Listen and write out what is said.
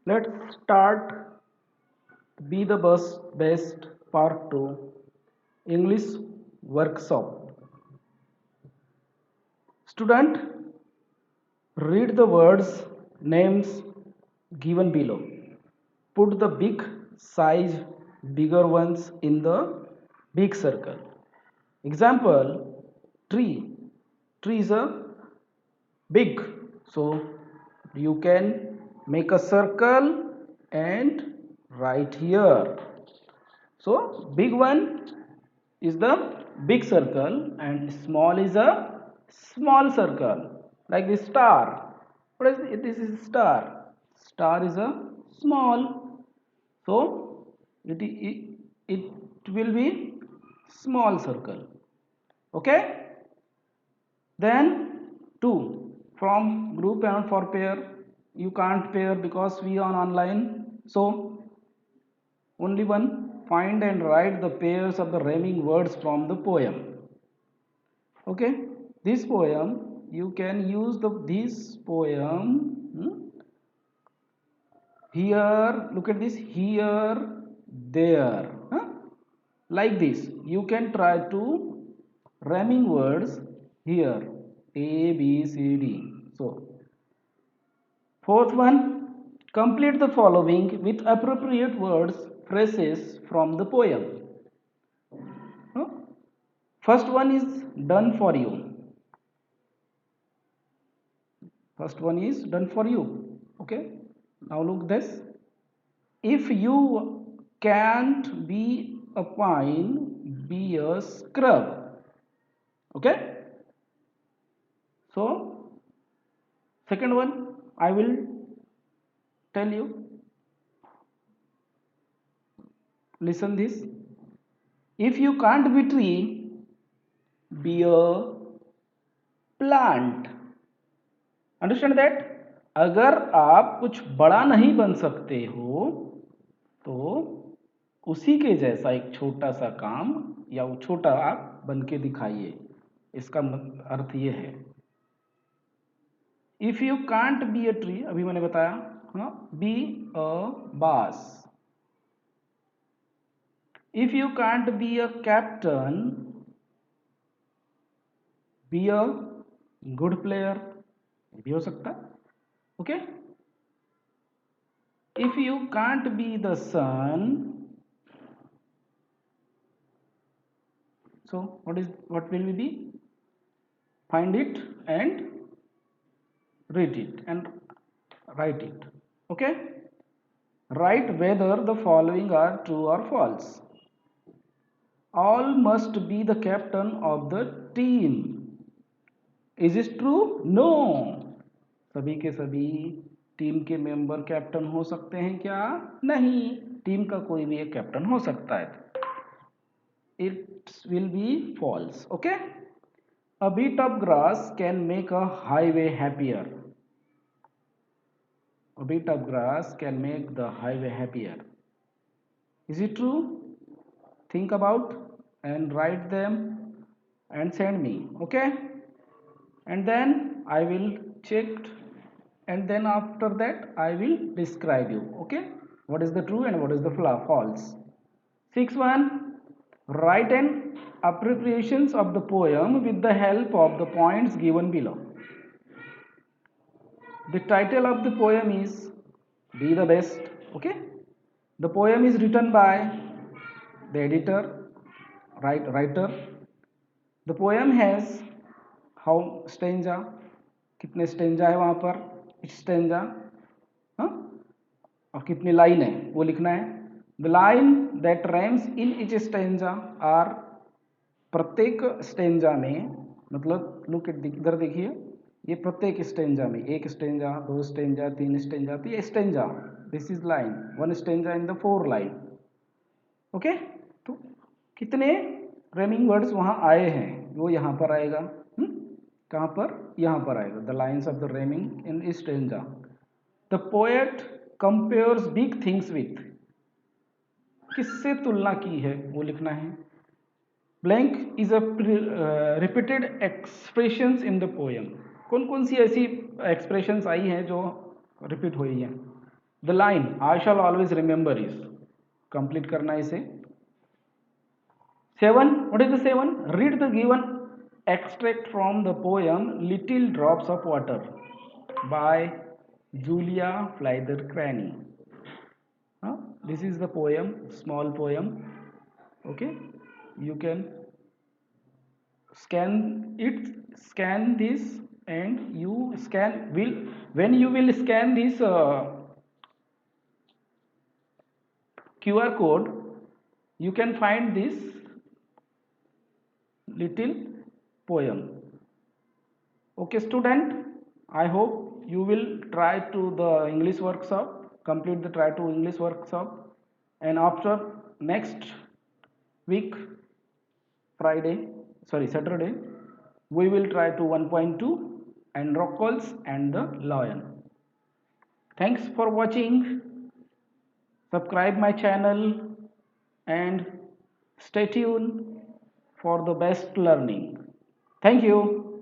Let's start Be the Best Part 2 English Workshop. Student, read the words names given below. Put the big size bigger ones in the big circle. Example, tree. Tree is a big, so you can make a circle and write here. So big one is the big circle and small is a small circle, like the star. What is it? This is star. Star is a small, so it will be small circle. Okay, then 2 from group and for pair. You can't pair because we are online, so only one. Find and write the pairs of the rhyming words from the poem. Okay, this poem you can use this poem here. Look at this, here, there, like this. You can try to rhyming words here, A, B, C, D. So fourth one, complete the following with appropriate words, phrases from the poem. First one is done for you. First one is done for you. Okay, now look this. If you can't be a pine, be a scrub. Okay, so second one I will tell you. Listen this. If you can't be tree, be a plant. Understand that? अगर आप कुछ बड़ा नहीं बन सकते हो तो उसी के जैसा एक छोटा सा काम या वो छोटा आप बन के दिखाइए. इसका अर्थ ये है. If you can't be a tree, अभी मैंने बताया, हाँ, be a bush. If you can't be a captain, be a good player. भी हो सकता है. Okay, if you can't be the sun, so what will we be? Find it and read it and write it. Okay, write whether the following are true or false. All must be the captain of the team. Is it true? No. सभी के सभी team के member captain हो सकते हैं क्या? नहीं. Team का कोई भी एक कैप्टन हो सकता है. It will be false. Okay, a bit of grass can make a highway happier. A bit of grass can make the highway happier. Is it true? Think about and write them and send me. Okay, and then I will check, and then after that I will describe you. Okay, what is the true and what is the false. 6.1, write an appropriations of the poem with the help of the points given below. The title of the poem is Be the Best. Okay, the poem is written by the editor, writer. The poem has how stanza, कितने stanza है वहाँ पर, stanza, हाँ, और कितनी line है वो लिखना है. The line that rhymes in each stanza are, प्रत्येक स्टेंजा में, मतलब लुक एट, इधर देखिए, ये प्रत्येक स्टेंजा में, एक स्टेंजा, दो स्टेंजा, तीन स्टेंजा, तो ये stanza, this is line, one stanza in the 4 line. Okay, तो कितने रैमिंग वर्ड्स वहाँ आए हैं वो यहाँ पर आएगा. कहाँ पर? यहाँ पर आएगा. The lines of the rhyming in stanza. The poet compares big things with, किससे तुलना की है वो लिखना है. Blank is a repeated expressions in the poem. कौन कौन सी ऐसी एक्सप्रेशंस आई हैं जो रिपीट हुई हैं? The line I shall always remember is complete करना है इसे. 7. What is the 7? Read the given extract from the poem Little Drops of Water by Julia Flyder Cranny. This is the poem, small poem. Okay, you can scan this, and you scan will when you will scan this QR code, you can find this little poem. Okay student, I hope you will try to the English workshop, complete the try to English workshop, and after next week Friday, sorry Saturday, we will try to 1.2 and Rockholz and the Lion. Thanks for watching. Subscribe my channel and stay tuned for the best learning. Thank you.